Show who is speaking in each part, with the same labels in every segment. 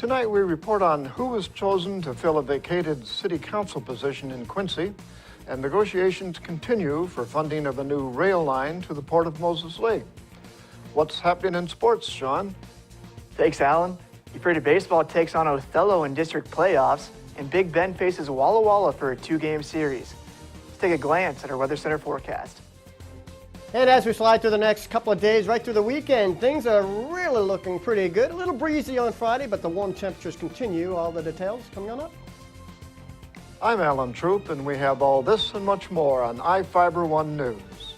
Speaker 1: Tonight we report on who was chosen to fill a vacated city council position in Quincy, and negotiations continue for funding of a new rail line to the Port of Moses Lake. What's happening in sports, Sean?
Speaker 2: Thanks, Alan. Ephrata Baseball takes on Othello in district playoffs, and Big Bend faces Walla Walla for a 2-game series. Let's take a glance at our Weather Center forecast.
Speaker 3: And as we slide through the next couple of days, right through the weekend, things are really looking pretty good. A little breezy on Friday, but the warm temperatures continue. All the details coming on up.
Speaker 1: I'm Alan Troop, and we have all this and much more on iFiber One News.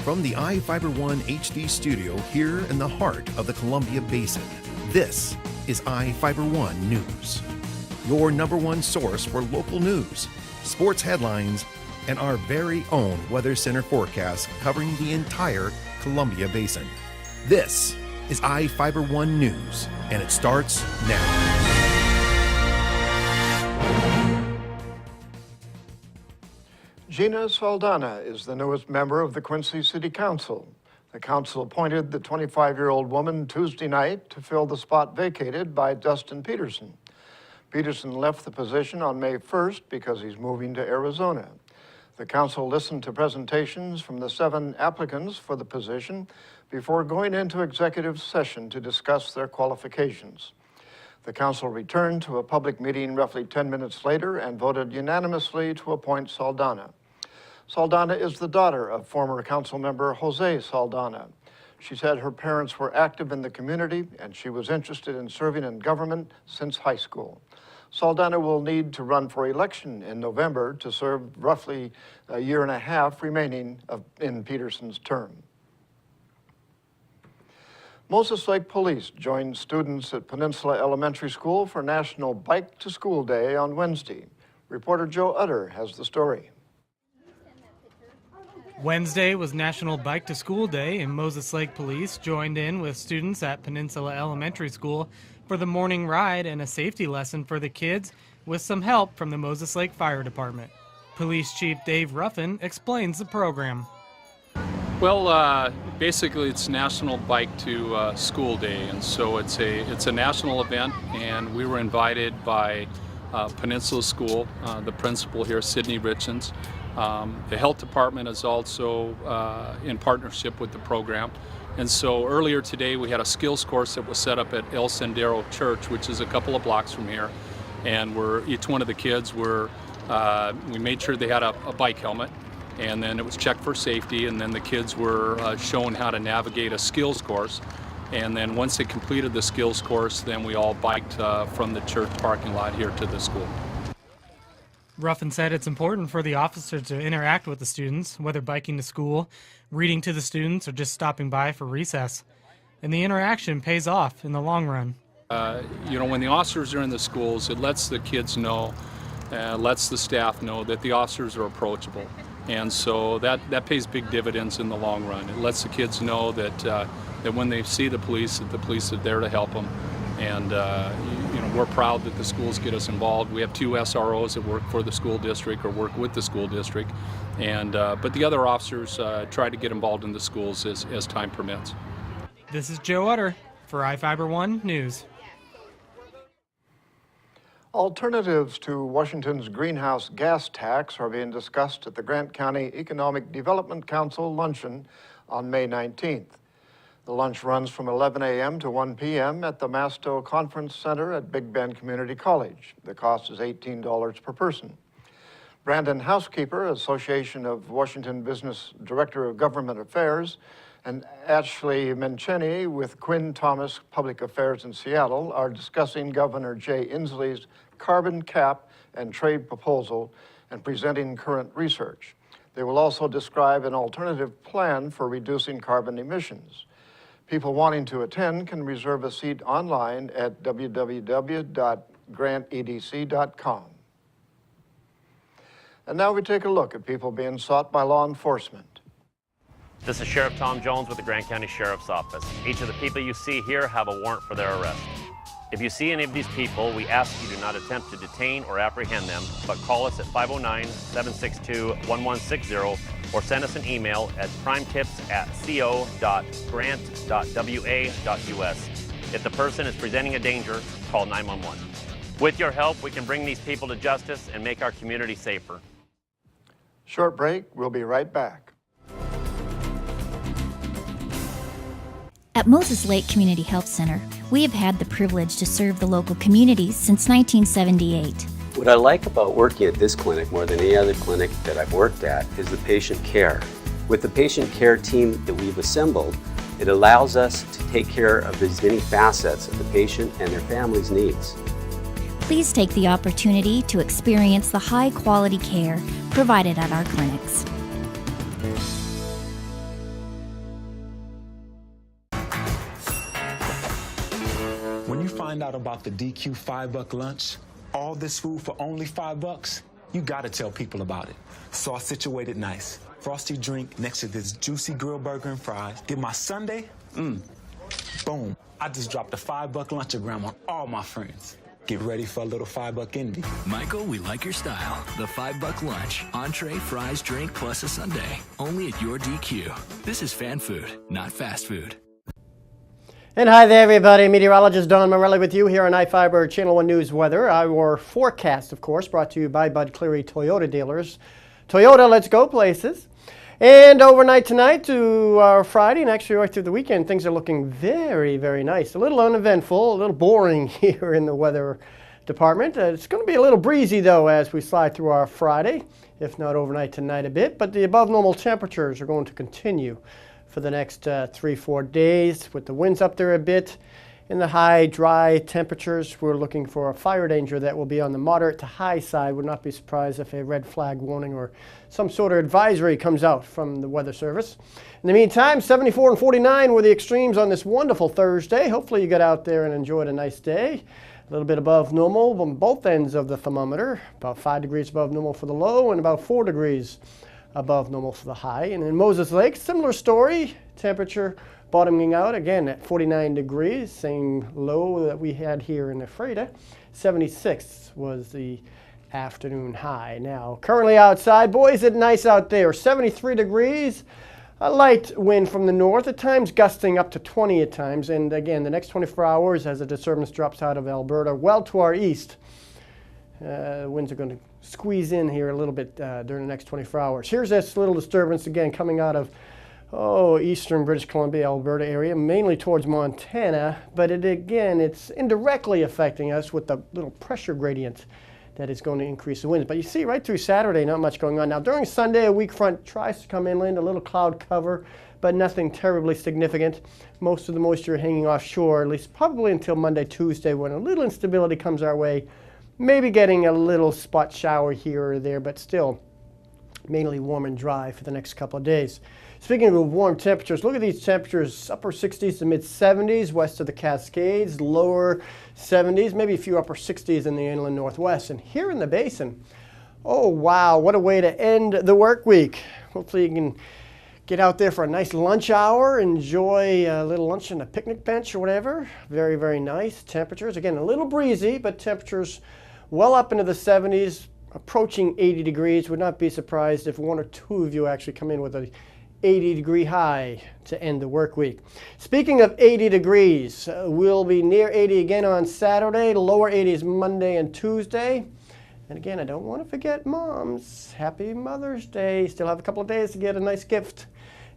Speaker 4: From the iFiber One HD studio here in the heart of the Columbia Basin, this is iFiber One News, your #1 source for local news, sports headlines, and our very own Weather Center forecast covering the entire Columbia Basin. This is iFiber One News, and it starts now.
Speaker 1: Gina Saldana is the newest member of the Quincy City Council. The council appointed the 25-year-old woman Tuesday night to fill the spot vacated by Dustin Peterson. Peterson left the position on May 1st because he's moving to Arizona. The council listened to presentations from the 7 applicants for the position before going into executive session to discuss their qualifications. The council returned to a public meeting roughly 10 minutes later and voted unanimously to appoint Saldana. Saldana is the daughter of former council member Jose Saldana. She said her parents were active in the community and she was interested in serving in government since high school. Saldana will need to run for election in November to serve roughly a year and a half remaining in Peterson's term. Moses Lake Police joined students at Peninsula Elementary School for National Bike to School Day on Wednesday. Reporter Joe Utter has the story.
Speaker 5: Wednesday was National Bike to School Day, and Moses Lake Police joined in with students at Peninsula Elementary School for the morning ride and a safety lesson for the kids with some help from the Moses Lake Fire Department. Police Chief Dave Ruffin explains the program.
Speaker 6: Well, basically it's National Bike to School Day, and so it's a national event, and we were invited by Peninsula School, the principal here, Sydney Richens. The health department is also in partnership with the program. And so earlier today we had a skills course that was set up at El Sendero Church, which is a couple of blocks from here. And each one of the kids we made sure they had a bike helmet, and then it was checked for safety, and then the kids were shown how to navigate a skills course. And then once they completed the skills course, then we all biked from the church parking lot here to the school.
Speaker 5: Ruffin said it's important for the officers to interact with the students, whether biking to school, reading to the students, or just stopping by for recess. And the interaction pays off in the long run.
Speaker 6: When the officers are in the schools, it lets the kids know, lets the staff know that the officers are approachable. And so that pays big dividends in the long run. It lets the kids know that when they see the police, that the police are there to help them. And we're proud that the schools get us involved. We have 2 SROs that work for the school district or work with the school district, but the other officers try to get involved in the schools as time permits.
Speaker 5: This is Joe Utter for iFiber One News.
Speaker 1: Alternatives to Washington's greenhouse gas tax are being discussed at the Grant County Economic Development Council luncheon on May 19th. The lunch runs from 11 a.m. to 1 p.m. at the Masto Conference Center at Big Bend Community College. The cost is $18 per person. Brandon Housekeeper, Association of Washington Business Director of Government Affairs, and Ashley Mencheni with Quinn Thomas Public Affairs in Seattle are discussing Governor Jay Inslee's carbon cap and trade proposal and presenting current research. They will also describe an alternative plan for reducing carbon emissions. People wanting to attend can reserve a seat online at www.grantedc.com. And now we take a look at people being sought by law enforcement.
Speaker 7: This is Sheriff Tom Jones with the Grant County Sheriff's Office. Each of the people you see here have a warrant for their arrest. If you see any of these people, we ask you do not attempt to detain or apprehend them, but call us at 509-762-1160 or send us an email at primetips@co.grant.wa.us. If the person is presenting a danger, call 911. With your help, we can bring these people to justice and make our community safer.
Speaker 1: Short break, we'll be right back.
Speaker 8: At Moses Lake Community Health Center, we have had the privilege to serve the local communities since 1978.
Speaker 9: What I like about working at this clinic more than any other clinic that I've worked at is the patient care. With the patient care team that we've assembled, it allows us to take care of as many facets of the patient and their family's needs.
Speaker 8: Please take the opportunity to experience the high-quality care provided at our clinics.
Speaker 10: When you find out about the DQ $5 lunch, all this food for only $5, you gotta tell people about it. So I situated nice. Frosty drink next to this juicy grilled burger and fries. Get my sundae, boom. I just dropped a $5 lunchagram on all my friends. Get ready for a little $5 indie.
Speaker 11: Michael, we like your style. The $5 lunch. Entree, fries, drink, plus a sundae. Only at your DQ. This is fan food, not fast food.
Speaker 3: And hi there, everybody. Meteorologist Don Morelli with you here on iFiber Channel 1 News Weather. Our forecast, of course, brought to you by Bud Cleary Toyota dealers. Toyota, let's go places. And overnight tonight to Friday and actually right through the weekend, things are looking very, very nice. A little uneventful, a little boring here in the weather department. It's going to be a little breezy, though, as we slide through our Friday, if not overnight tonight a bit. But the above normal temperatures are going to continue for the next 3-4 days with the winds up there a bit. In the high, dry temperatures, we're looking for a fire danger that will be on the moderate to high side. Would not be surprised if a red flag warning or some sort of advisory comes out from the Weather Service. In the meantime, 74 and 49 were the extremes on this wonderful Thursday. Hopefully you got out there and enjoyed a nice day. A little bit above normal on both ends of the thermometer. About 5 degrees above normal for the low and about 4 degrees above normal for the high. And in Moses Lake, similar story. Temperature bottoming out again at 49 degrees, same low that we had here in Ephrata. 76 was the afternoon high. Now, currently outside, boy, is it nice out there. 73 degrees, a light wind from the north, at times gusting up to 20 at times. And again, the next 24 hours as the disturbance drops out of Alberta, well to our east, winds are going to squeeze in here a little bit during the next 24 hours. Here's this little disturbance again coming out of eastern British Columbia, Alberta area, mainly towards Montana, but it's indirectly affecting us with the little pressure gradient that is going to increase the winds. But you see right through Saturday, not much going on. Now during Sunday, a weak front tries to come inland, a little cloud cover, but nothing terribly significant. Most of the moisture hanging offshore, at least probably until Monday, Tuesday, when a little instability comes our way. Maybe getting a little spot shower here or there, but still mainly warm and dry for the next couple of days. Speaking of warm temperatures, look at these temperatures, upper 60s to mid 70s west of the Cascades, lower 70s, maybe a few upper 60s in the inland northwest. And here in the basin, oh wow, what a way to end the work week. Hopefully you can get out there for a nice lunch hour, enjoy a little lunch on a picnic bench or whatever. Very, very nice temperatures. Again, a little breezy, but temperatures well up into the 70s, approaching 80 degrees. Would not be surprised if one or two of you actually come in with a 80-degree high to end the work week. Speaking of 80 degrees, we'll be near 80 again on Saturday, lower 80s Monday and Tuesday. And again, I don't want to forget moms. Happy Mother's Day. Still have a couple of days to get a nice gift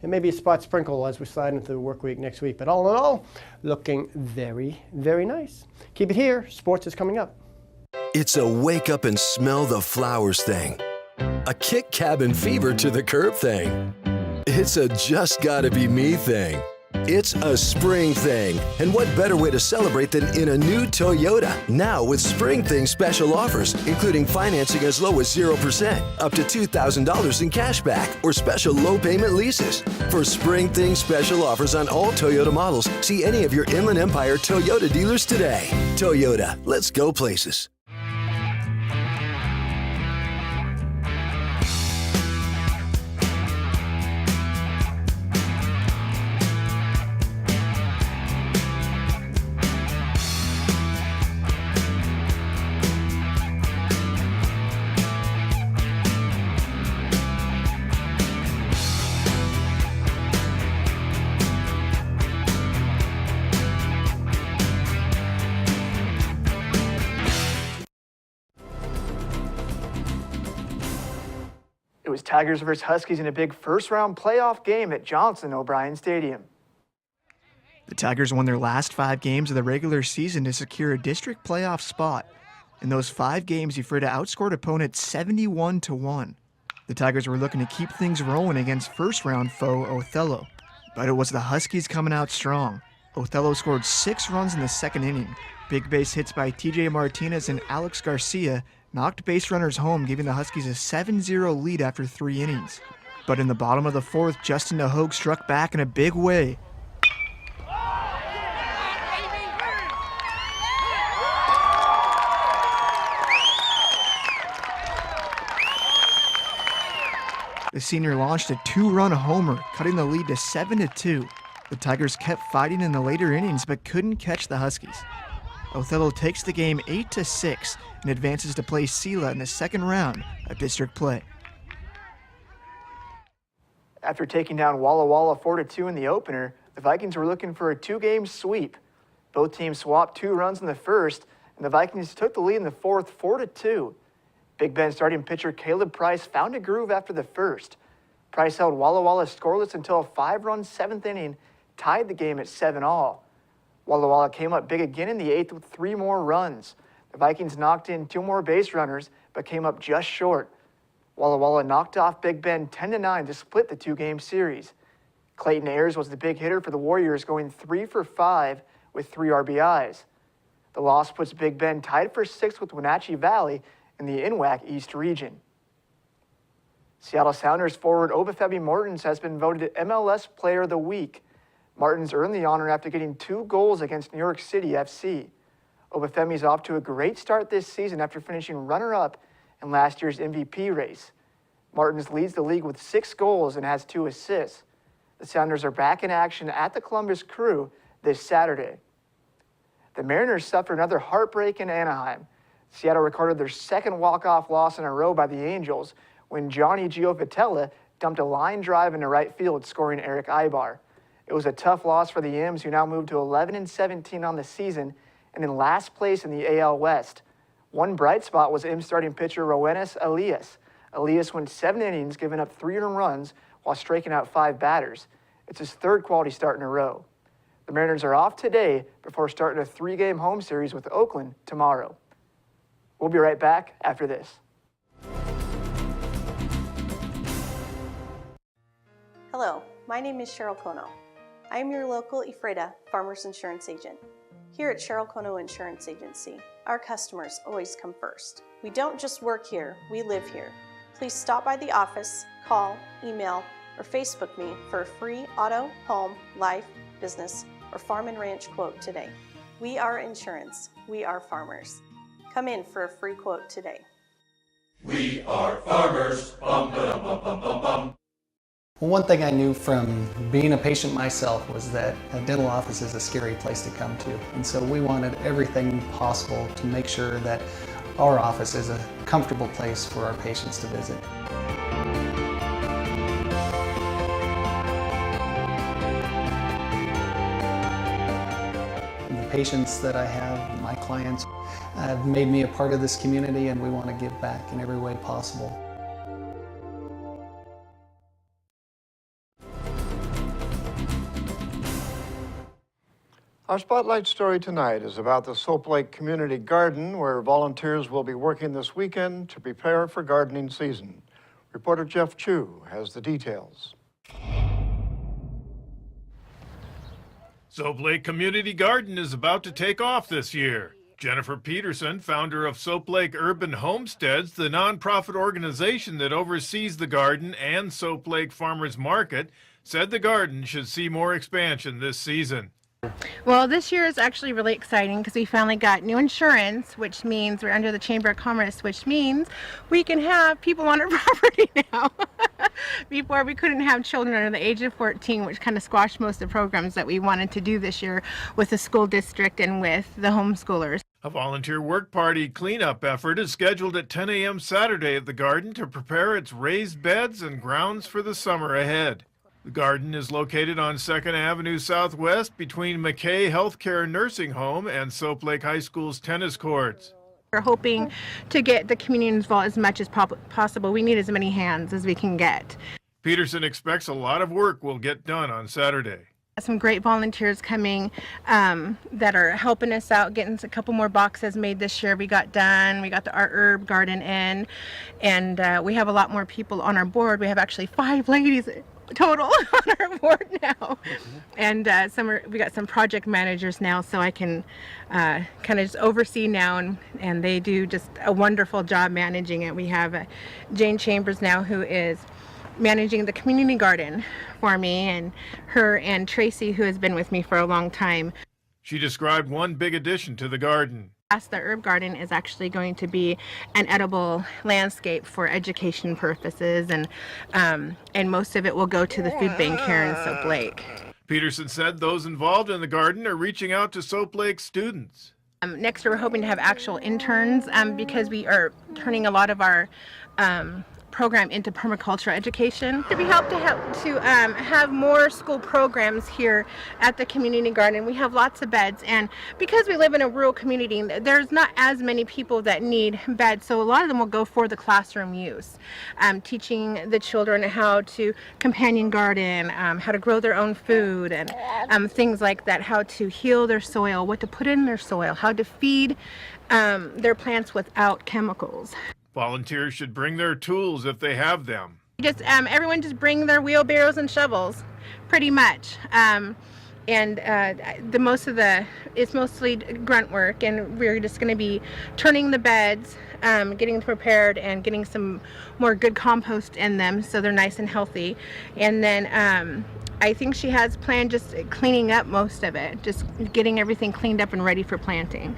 Speaker 3: and maybe a spot sprinkle as we slide into the work week next week. But all in all, looking very, very nice. Keep it here. Sports is coming up.
Speaker 12: It's a wake up and smell the flowers thing. A kick cabin fever to the curb thing. It's a just gotta be me thing. It's a spring thing. And what better way to celebrate than in a new Toyota? Now with Spring Thing special offers, including financing as low as 0%, up to $2,000 in cash back, or special low payment leases. For Spring Thing special offers on all Toyota models, see any of your Inland Empire Toyota dealers today. Toyota, let's go places.
Speaker 2: Tigers vs. Huskies in a big first-round playoff game at Johnson O'Brien Stadium.
Speaker 13: The Tigers won their last 5 games of the regular season to secure a district playoff spot. In those 5 games, Ephrata outscored opponents 71-1. The Tigers were looking to keep things rolling against first-round foe Othello, but it was the Huskies coming out strong. Othello scored 6 runs in the second inning. Big base hits by TJ Martinez and Alex Garcia knocked base runners home, giving the Huskies a 7-0 lead after 3 innings. But in the bottom of the 4th, Justin Nahogue struck back in a big way. The senior launched a 2-run homer, cutting the lead to 7-2. The Tigers kept fighting in the later innings but couldn't catch the Huskies. Othello takes the game 8-6 and advances to play Sela in the second round of district play.
Speaker 2: After taking down Walla Walla 4-2 in the opener, the Vikings were looking for a 2-game sweep. Both teams swapped 2 runs in the first, and the Vikings took the lead in the 4th 4-2. Big Ben starting pitcher Caleb Price found a groove after the first. Price held Walla Walla scoreless until a 5-run 7th inning tied the game at 7-all. Walla Walla came up big again in the 8th with 3 more runs. The Vikings knocked in 2 more base runners, but came up just short. Walla Walla knocked off Big Ben 10-9 to split the 2-game series. Clayton Ayers was the big hitter for the Warriors, going 3 for 5 with 3 RBIs. The loss puts Big Ben tied for 6th with Wenatchee Valley in the NWAC East region. Seattle Sounders forward Obafemi Martins has been voted MLS Player of the Week. Martins earned the honor after getting 2 goals against New York City FC. Obafemi's off to a great start this season after finishing runner-up in last year's MVP race. Martins leads the league with 6 goals and has 2 assists. The Sounders are back in action at the Columbus Crew this Saturday. The Mariners suffered another heartbreak in Anaheim. Seattle recorded their 2nd walk-off loss in a row by the Angels when Johnny Giovitella dumped a line drive into right field, scoring Eric Ibar. It was a tough loss for the M's, who now moved to 11-17 on the season and in last place in the AL West. One bright spot was M's starting pitcher Roenis Elias. Elias went 7 innings, giving up 3 earned runs while striking out 5 batters. It's his 3rd quality start in a row. The Mariners are off today before starting a 3-game home series with Oakland tomorrow. We'll be right back after this.
Speaker 14: Hello, my name is Cheryl Kono. I am your local Ephrata Farmers Insurance Agent. Here at Cheryl Kono Insurance Agency, our customers always come first. We don't just work here, we live here. Please stop by the office, call, email, or Facebook me for a free auto, home, life, business, or farm and ranch quote today. We are insurance. We are farmers. Come in for a free quote today.
Speaker 15: We are farmers. Bum, ba-dum, bum, bum, bum, bum.
Speaker 16: Well, one thing I knew from being a patient myself was that a dental office is a scary place to come to. And so we wanted everything possible to make sure that our office is a comfortable place for our patients to visit. The patients that I have, my clients, have made me a part of this community, and we want to give back in every way possible.
Speaker 1: Our spotlight story tonight is about the Soap Lake Community Garden, where volunteers will be working this weekend to prepare for gardening season. Reporter Jeff Chu has the details.
Speaker 17: Soap Lake Community Garden is about to take off this year. Jennifer Peterson, founder of Soap Lake Urban Homesteads, the nonprofit organization that oversees the garden and Soap Lake Farmers Market, said the garden should see more expansion this season.
Speaker 18: Well, this year is actually really exciting because we finally got new insurance, which means we're under the Chamber of Commerce, which means we can have people on our property now. Before, we couldn't have children under the age of 14, which kind of squashed most of the programs that we wanted to do this year with the school district and with the homeschoolers.
Speaker 17: A volunteer work party cleanup effort is scheduled at 10 a.m. Saturday at the garden to prepare its raised beds and grounds for the summer ahead. The garden is located on 2nd Avenue Southwest between McKay Healthcare Nursing Home and Soap Lake High School's tennis courts.
Speaker 18: We're hoping to get the community involved as much as possible. We need as many hands as we can get.
Speaker 17: Peterson expects a lot of work will get done on Saturday.
Speaker 18: Some great volunteers coming that are helping us out, getting a couple more boxes made this year. We got done. We got our herb garden in, and we have a lot more people on our board. We have actually 5 ladies total on our board now, and we got some project managers now, so I can kind of just oversee now, and they do just a wonderful job managing it. We have Jane Chambers now, who is managing the community garden for me, and her and Tracy, who has been with me for a long time.
Speaker 17: She described one big addition to the garden.
Speaker 18: The herb garden is actually going to be an edible landscape for education purposes, and most of it will go to the food bank here in Soap Lake.
Speaker 17: Peterson said those involved in the garden are reaching out to Soap Lake students.
Speaker 18: Next year we're hoping to have actual interns because we are turning a lot of our program into permaculture education. We hope to have more school programs here at the community garden. We have lots of beds, and because we live in a rural community, there's not as many people that need beds, so a lot of them will go for the classroom use. Teaching the children how to companion garden, how to grow their own food, and things like that, how to heal their soil, what to put in their soil, how to feed their plants without chemicals.
Speaker 17: Volunteers should bring their tools if they have them.
Speaker 18: Everyone just bring their wheelbarrows and shovels, pretty much. It's mostly grunt work, and we're just going to be turning the beds, getting them prepared, and getting some more good compost in them so they're nice and healthy. And then I think she has planned just cleaning up most of it, just getting everything cleaned up and ready for planting.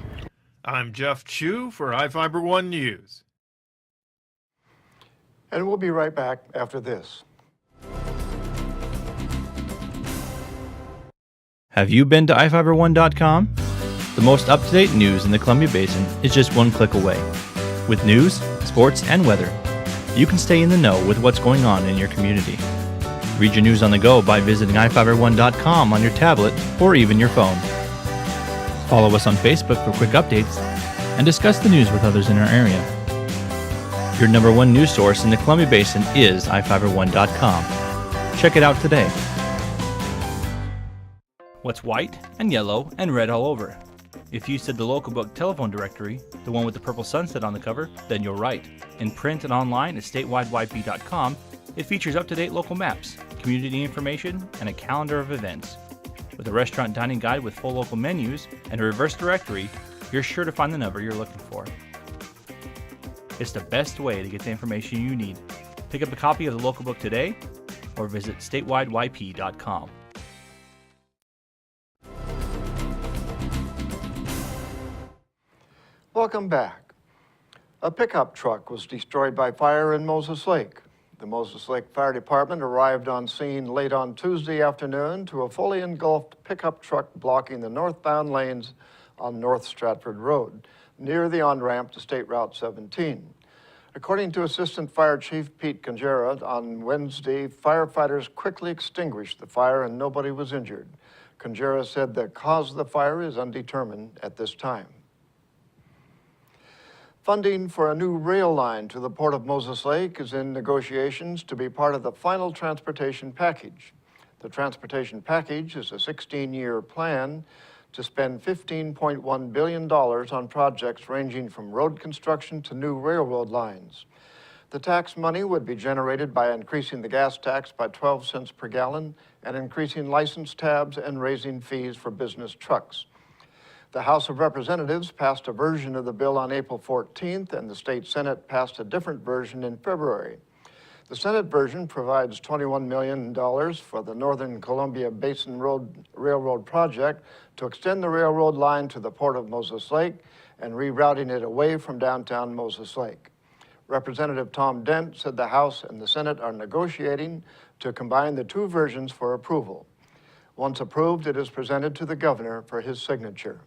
Speaker 17: I'm Jeff Chu for iFiber One News.
Speaker 1: And we'll be right back after this.
Speaker 19: Have you been to iFiber1.com? The most up-to-date news in the Columbia Basin is just one click away. With news, sports, and weather, you can stay in the know with what's going on in your community. Read your news on the go by visiting iFiber1.com on your tablet or even your phone. Follow us on Facebook for quick updates and discuss the news with others in our area. Your #1 news source in the Columbia Basin is iFiber1.com. Check it out today. What's white and yellow and red all over? If you said the local book telephone directory, the one with the purple sunset on the cover, then you're right. In print and online at statewideyp.com, it features up-to-date local maps, community information, and a calendar of events. With a restaurant dining guide with full local menus and a reverse directory, you're sure to find the number you're looking for. It's the best way to get the information you need. Pick up a copy of the local book today or visit statewideyp.com.
Speaker 1: Welcome back. A pickup truck was destroyed by fire in Moses Lake. The Moses Lake Fire Department arrived on scene late on Tuesday afternoon to a fully engulfed pickup truck blocking the northbound lanes on North Stratford Road, near the on-ramp to State Route 17. According to Assistant Fire Chief Pete Conjera, on Wednesday, firefighters quickly extinguished the fire and nobody was injured. Conjera said the cause of the fire is undetermined at this time. Funding for a new rail line to the Port of Moses Lake is in negotiations to be part of the final transportation package. The transportation package is a 16-year plan to spend $15.1 billion on projects ranging from road construction to new railroad lines. The tax money would be generated by increasing the gas tax by 12 cents per gallon and increasing license tabs and raising fees for business trucks. The House of Representatives passed a version of the bill on April 14th, and the State Senate passed a different version in February. The Senate version provides $21 million for the Northern Columbia Basin Railroad project to extend the railroad line to the Port of Moses Lake and rerouting it away from downtown Moses Lake. Representative Tom Dent said the House and the Senate are negotiating to combine the two versions for approval. Once approved, it is presented to the governor for his signature.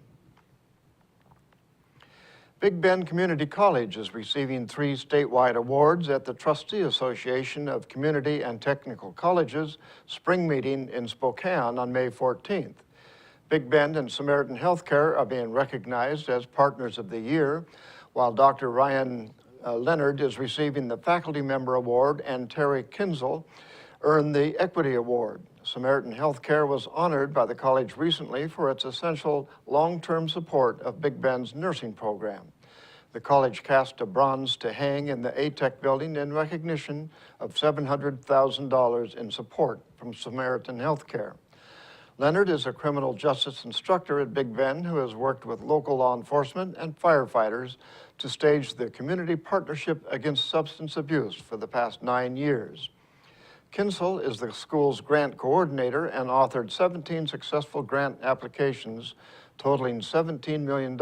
Speaker 1: Big Bend Community College is receiving 3 statewide awards at the Trustee Association of Community and Technical Colleges spring meeting in Spokane on May 14th. Big Bend and Samaritan Healthcare are being recognized as Partners of the Year, while Dr. Ryan Leonard is receiving the Faculty Member Award and Terry Kinzel earned the Equity Award. Samaritan Healthcare was honored by the college recently for its essential long-term support of Big Bend's nursing program. The college cast a bronze to hang in the ATEC building in recognition of $700,000 in support from Samaritan Healthcare. Leonard is a criminal justice instructor at Big Bend who has worked with local law enforcement and firefighters to stage the Community Partnership Against Substance Abuse for the past 9 years. Kinzel is the school's grant coordinator and authored 17 successful grant applications totaling $17 million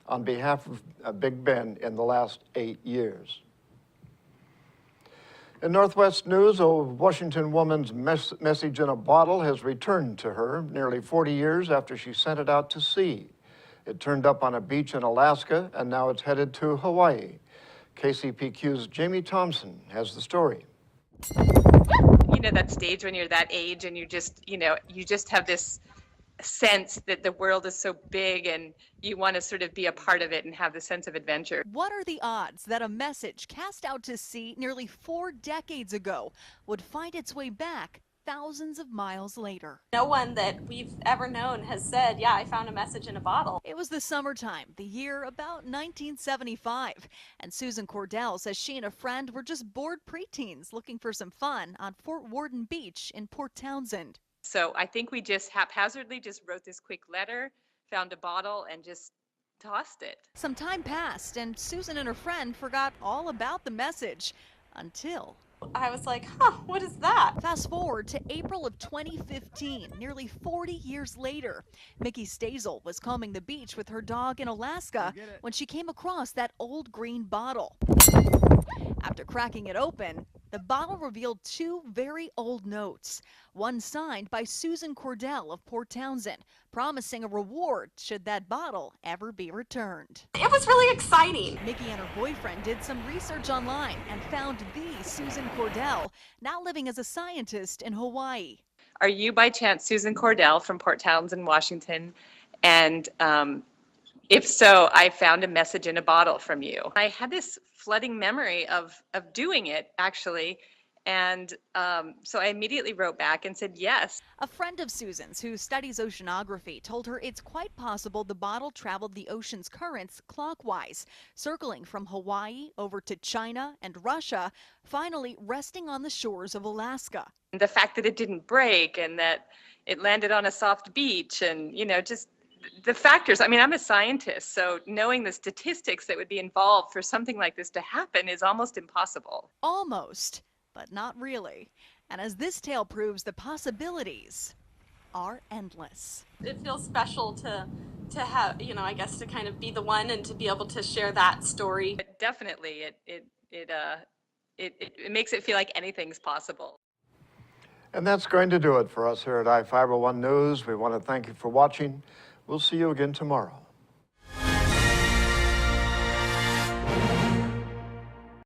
Speaker 1: on behalf of Big Bend in the last 8 years. In Northwest news, a Washington woman's message in a bottle has returned to her nearly 40 years after she sent it out to sea. It turned up on a beach in Alaska, and now it's headed to Hawaii. KCPQ's Jamie Thompson has the story.
Speaker 20: You know, that stage when you're that age and you just have this sense that the world is so big and you want to sort of be a part of it and have the sense of adventure.
Speaker 21: What are the odds that a message cast out to sea nearly 4 decades ago would find its way back thousands of miles later?
Speaker 22: No one that we've ever known has said, yeah, I found a message in a bottle.
Speaker 21: It was the summertime, the year about 1975, and Susan Cordell says she and a friend were just bored preteens looking for some fun on Fort Worden Beach in Port Townsend.
Speaker 20: So I think we just haphazardly just wrote this quick letter, found a bottle, and just tossed it.
Speaker 21: Some time passed, and Susan and her friend forgot all about the message until
Speaker 22: I was like, huh, what is that?
Speaker 21: Fast forward to April of 2015, nearly 40 years later. Mickey Stazel was combing the beach with her dog in Alaska when she came across that old green bottle. After cracking it open, the bottle revealed 2 very old notes, one signed by Susan Cordell of Port Townsend, promising a reward should that bottle ever be returned.
Speaker 22: It was really exciting.
Speaker 21: Mickey and her boyfriend did some research online and found the Susan Cordell, now living as a scientist in Hawaii.
Speaker 20: Are you by chance Susan Cordell from Port Townsend, Washington? And if so, I found a message in a bottle from you. I had this flooding memory of doing it, actually. And so I immediately wrote back and said yes.
Speaker 21: A friend of Susan's who studies oceanography told her it's quite possible the bottle traveled the ocean's currents clockwise, circling from Hawaii over to China and Russia, finally resting on the shores of Alaska.
Speaker 20: The fact that it didn't break and that it landed on a soft beach and, just the factors. I mean, I'm a scientist, so knowing the statistics that would be involved for something like this to happen is almost impossible.
Speaker 21: Almost, but not really. And as this tale proves, the possibilities are endless.
Speaker 22: It feels special to have, I guess to kind of be the one and to be able to share that story.
Speaker 20: But definitely, it makes it feel like anything's possible.
Speaker 1: And that's going to do it for us here at I-501 News. We want to thank you for watching. We'll see you again tomorrow.